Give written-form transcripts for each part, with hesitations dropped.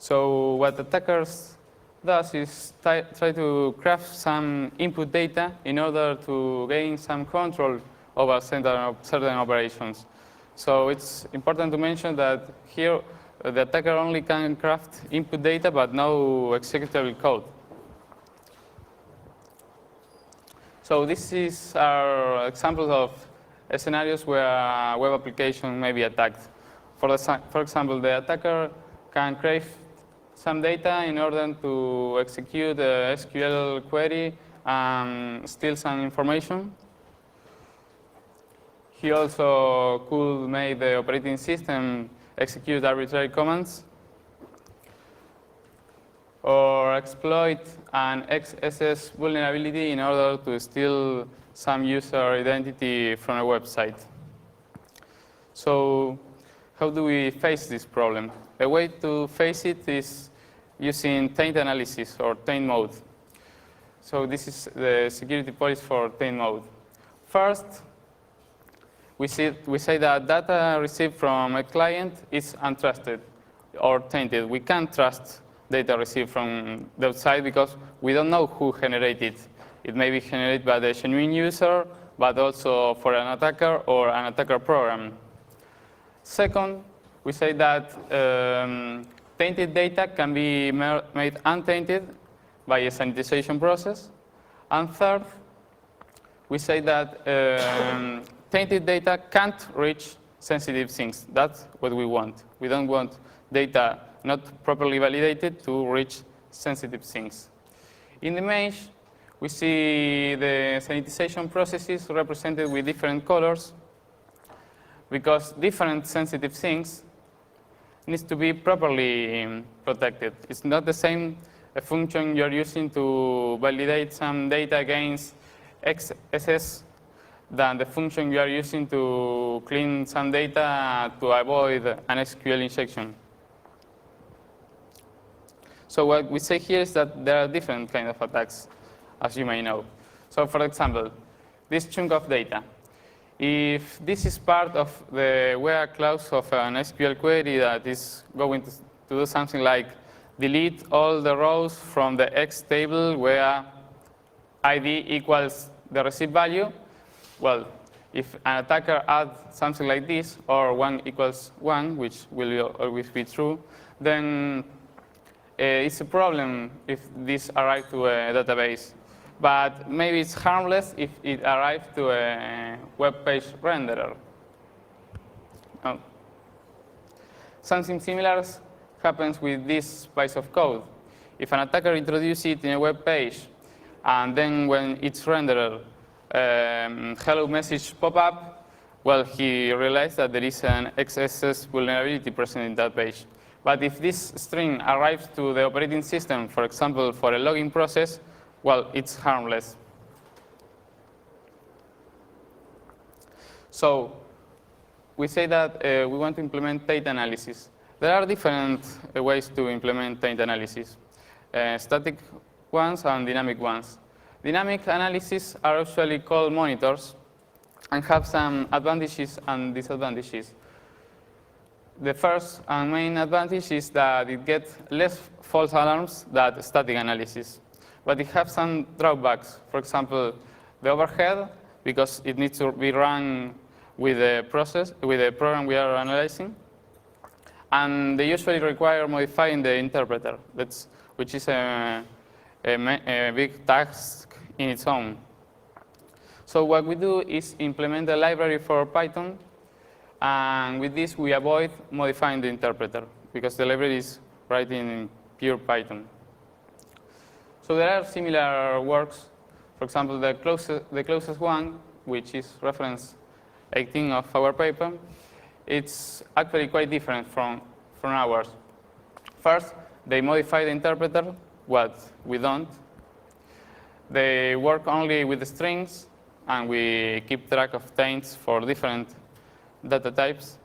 So what attackers does is try to craft some input data in order to gain some control over certain operations. So it's important to mention that here the attacker only can craft input data but no executable code. So this is our examples of scenarios where a web application may be attacked. For example, the attacker can crave some data in order to execute a SQL query and steal some information. He also could make the operating system execute arbitrary commands or exploit an XSS vulnerability in order to steal some user identity from a website. So how do we face this problem? A way to face it is using Tain't analysis or Tain't mode. So this is the security policy for Tain't mode. First, we say that data received from a client is untrusted or tainted. We can't trust data received from the outside because we don't know who generated it. It may be generated by the genuine user, but also for an attacker or an attacker program. Second, we say that tainted data can be made untainted by a sanitization process. And third, we say that tainted data can't reach sensitive things. That's what we want. We don't want data not properly validated to reach sensitive things. In the image, we see the sanitization processes represented with different colors because different sensitive things needs to be properly protected. It's not the same function you're using to validate some data against XSS than the function you are using to clean some data to avoid an SQL injection. So what we say here is that there are different kinds of attacks, as you may know. So for example, this chunk of data. If this is part of the where clause of an SQL query that is going to do something like delete all the rows from the X table where ID equals the received value, well, if an attacker adds something like this, or 1 equals 1, which will always be true, then it's a problem if this arrives to a database. But maybe it's harmless if it arrives to a web page renderer. Oh. Something similar happens with this piece of code. If an attacker introduces it in a web page, and then when it's rendered, hello message pop up, well, he realized that there is an XSS vulnerability present in that page. But if this string arrives to the operating system, for example, for a login process, well, it's harmless. So we say that we want to implement Tain't analysis. There are different ways to implement Tain't analysis, static ones and dynamic ones. Dynamic analysis are usually called monitors and have some advantages and disadvantages. The first and main advantage is that it gets less false alarms than static analysis. But it has some drawbacks. For example, the overhead, because it needs to be run with the program we are analyzing. And they usually require modifying the interpreter, which is a big task in its own. So what we do is implement a library for Python. And with this, we avoid modifying the interpreter, because the library is writing in pure Python. So there are similar works. For example, the closest one, which is reference 18 of our paper, it's actually quite different from ours. First, they modify the interpreter, what we don't. They work only with the strings, and we keep track of taints for different data types.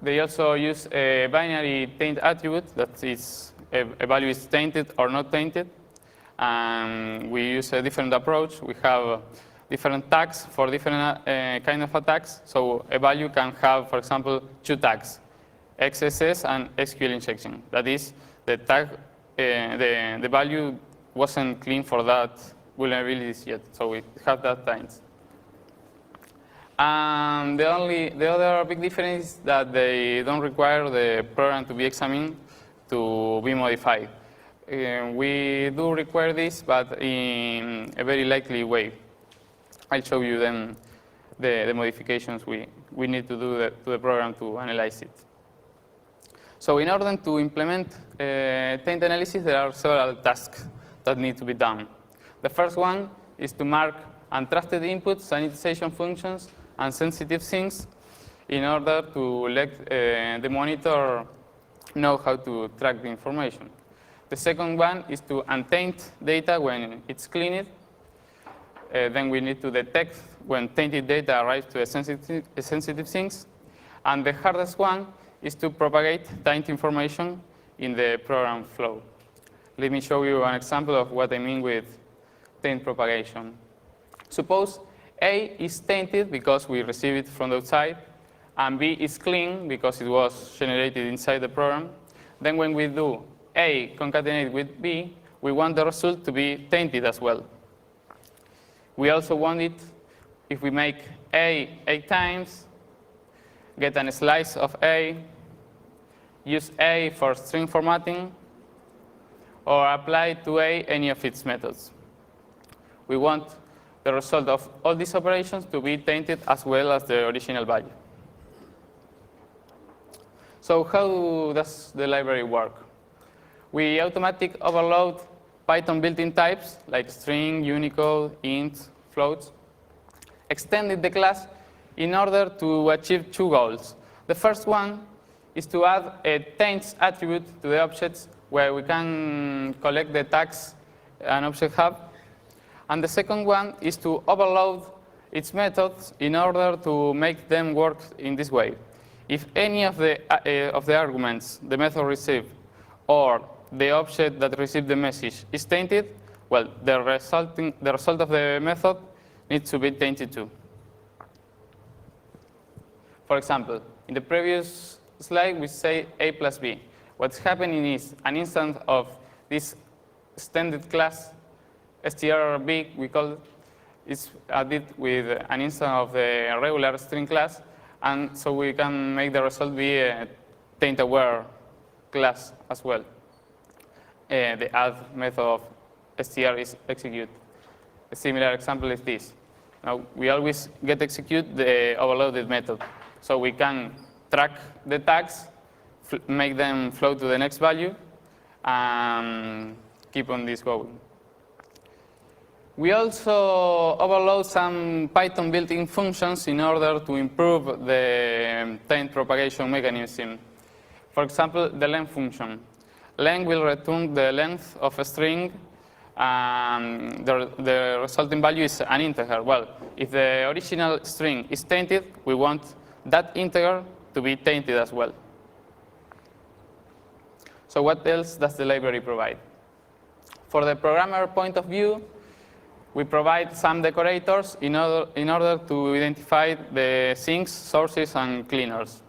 They also use a binary taint attribute that is a value is tainted or not tainted. And we use a different approach. We have different tags for different kind of attacks. So a value can have, for example, 2 tags, XSS and SQL injection. That is, the tag, the value wasn't clean for that vulnerabilities yet, so we have that Tain't. And the other big difference is that they don't require the program to be examined to be modified. We do require this, but in a very likely way. I'll show you then the modifications we need to do to the program to analyze it. So in order to implement Tain't analysis, there are several tasks that need to be done. The first one is to mark untrusted inputs, sanitization functions, and sensitive things in order to let the monitor know how to track the information. The second one is to untaint data when it's cleaned. Then we need to detect when tainted data arrives to a sensitive things. And the hardest one is to propagate taint information in the program flow. Let me show you an example of what I mean with taint propagation. Suppose A is tainted because we receive it from the outside, and B is clean because it was generated inside the program. Then when we do A concatenate with B, we want the result to be tainted as well. We also want it, if we make A 8 times, get a slice of A, use A for string formatting, or apply to A any of its methods. We want the result of all these operations to be tainted as well as the original value. So how does the library work? We automatically overload Python built-in types like string, Unicode, int, floats, extended the class in order to achieve two goals. The first one is to add a taints attribute to the objects where we can collect the tags an object have. And the second one is to overload its methods in order to make them work in this way. If any of the arguments the method received or the object that received the message is tainted, well, the result of the method needs to be tainted too. For example, in the previous slide, we say A plus B. What's happening is an instance of this extended class, strB, we call it, is added with an instance of the regular string class, and so we can make the result be a taint-aware class as well. The add method of str is execute. A similar example is this. Now, we always get execute the overloaded method. So we can track the tags, make them flow to the next value, and keep on this going. We also overload some Python built-in functions in order to improve the taint propagation mechanism. For example, the length function. Length will return the length of a string, and the resulting value is an integer. Well, if the original string is tainted, we want that integer to be tainted as well. So what else does the library provide? For the programmer point of view, we provide some decorators in order to identify the sinks, sources, and cleaners.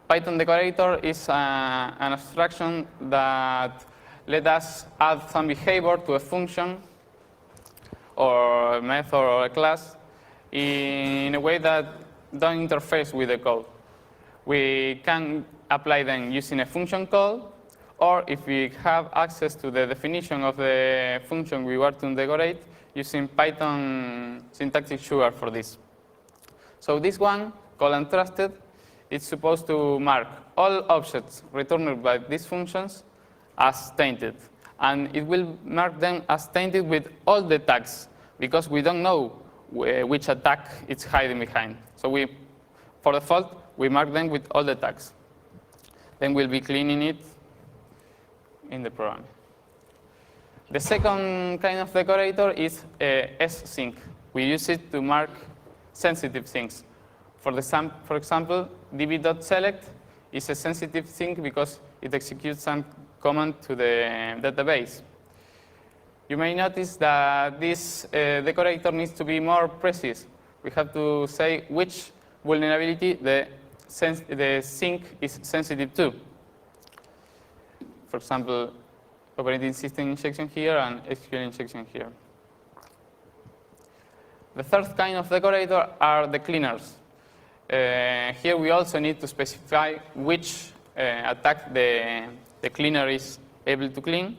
Python decorator is an abstraction that let us add some behavior to a function or a method or a class in a way that don't interface with the code. We can apply them using a function call, or if we have access to the definition of the function we want to decorate, using Python syntactic sugar for this. So this one, called untrusted, it's supposed to mark all objects returned by these functions as tainted. And it will mark them as tainted with all the tags, because we don't know which attack it's hiding behind. So for default, we mark them with all the tags. Then we'll be cleaning it in the program. The second kind of decorator is ssync. We use it to mark sensitive things. For example, db.select is a sensitive thing because it executes some command to the database. You may notice that this decorator needs to be more precise. We have to say which vulnerability the the sink is sensitive to. For example, operating system injection here and SQL injection here. The third kind of decorator are the cleaners. Here we also need to specify which attack the cleaner is able to clean.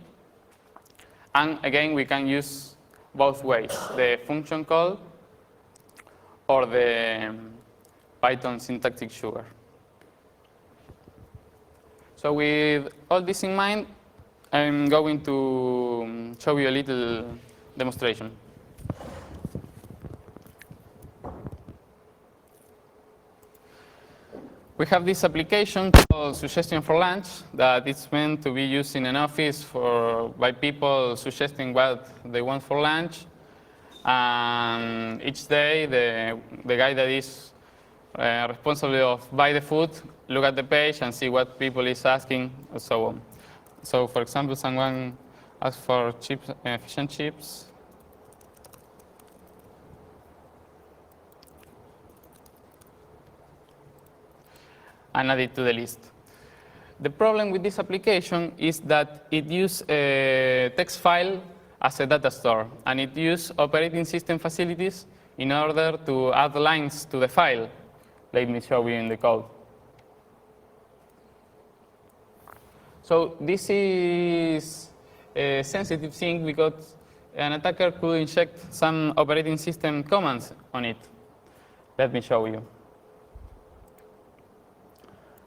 And again, we can use both ways, the function call or the Python syntactic sugar. So with all this in mind, I'm going to show you a little demonstration. We have this application called Suggestion for Lunch that it's meant to be used in an office by people suggesting what they want for lunch. And each day, the guy that is responsible of buy the food, look at the page and see what people is asking, and so on. So, for example, someone asks for chips, fish and chips. And add it to the list. The problem with this application is that it uses a text file as a data store, and it uses operating system facilities in order to add lines to the file. Let me show you in the code. So this is a sensitive thing because an attacker could inject some operating system commands on it. Let me show you.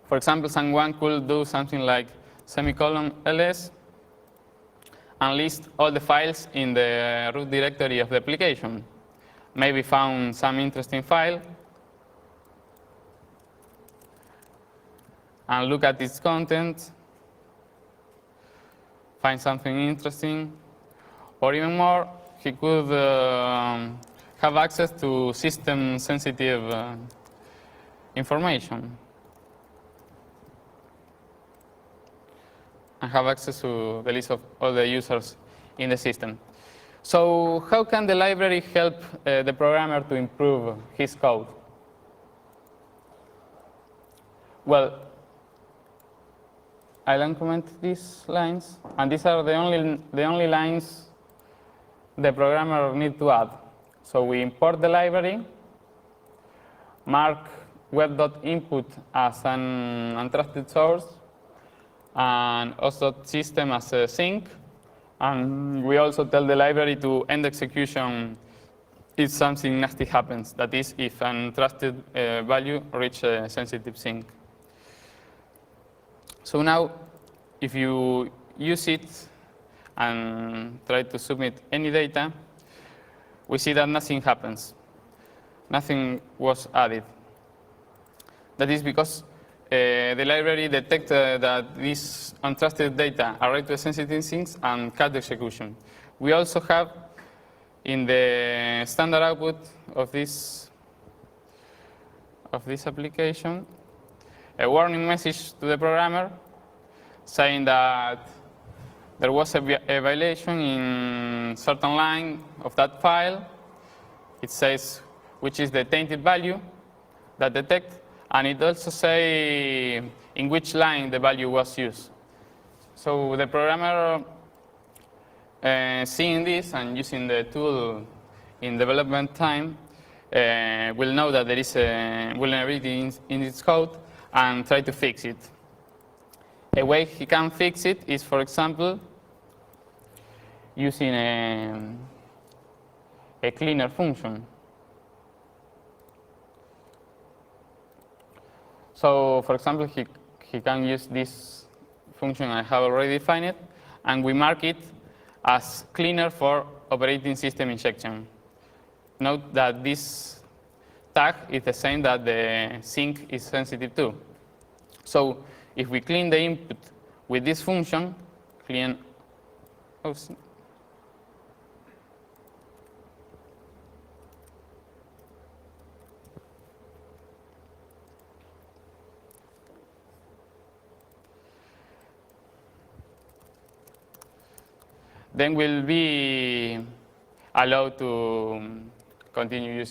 For example, someone could do something like :ls and list all the files in the root directory of the application. Maybe found some interesting file and look at its content, find something interesting, or even more, he could have access to system-sensitive information and have access to the list of all the users in the system. So how can the library help the programmer to improve his code? Well, I'll uncomment these lines, and these are the only lines the programmer needs to add. So we import the library, mark web.input as an untrusted source, and OS.system as a sink. And we also tell the library to end execution if something nasty happens. That is, if an untrusted value reaches a sensitive sink. So now, if you use it and try to submit any data, we see that nothing happens. Nothing was added. That is because the library detects that these untrusted data are read to sensitive things and cut the execution. We also have in the standard output of this application a warning message to the programmer saying that there was a violation in certain line of that file. It says which is the tainted value that detects. And it also says in which line the value was used. So the programmer, seeing this and using the tool in development time, will know that there is a vulnerability in its code and try to fix it. A way he can fix it is, for example, using a cleaner function. So, for example, he can use this function I have already defined it, and we mark it as cleaner for operating system injection. Note that this tag is the same that the sink is sensitive to. So, if we clean the input with this function, clean. Then we'll be allowed to continue using